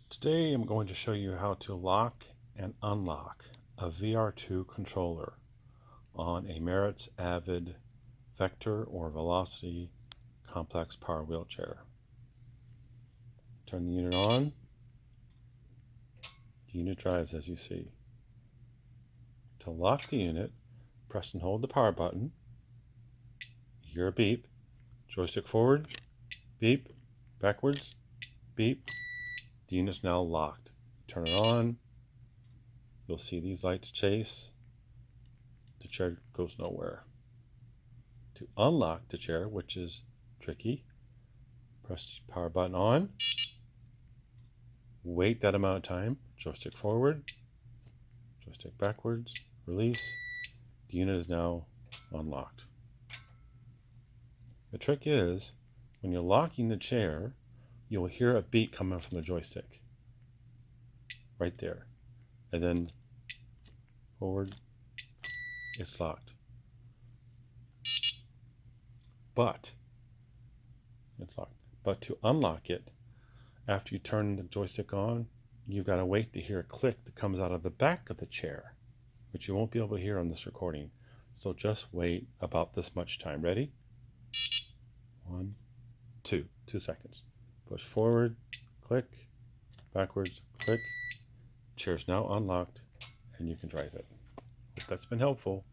Today I'm going to show you how to lock and unlock a VR2 controller on a Merit's Avid Vector or Velocity complex power wheelchair. Turn the unit on. The unit drives as you see. To lock the unit, press and hold the power button. You hear a beep. Joystick forward, beep, backwards, beep. The unit's now locked. Turn it on. You'll see these lights chase. The chair goes nowhere. To unlock the chair, which is tricky, press the power button on. Wait that amount of time. Joystick forward, joystick backwards, release. The unit is now unlocked. The trick is, when you're locking the chair, you'll hear a beat coming from the joystick. Right there. And then forward, it's locked. But to unlock it, after you turn the joystick on, you've got to wait to hear a click that comes out of the back of the chair, which you won't be able to hear on this recording. So just wait about this much time. Ready? 1, 2 seconds. Push forward, click, backwards, click. Chair's now unlocked and you can drive it. Hope that's been helpful.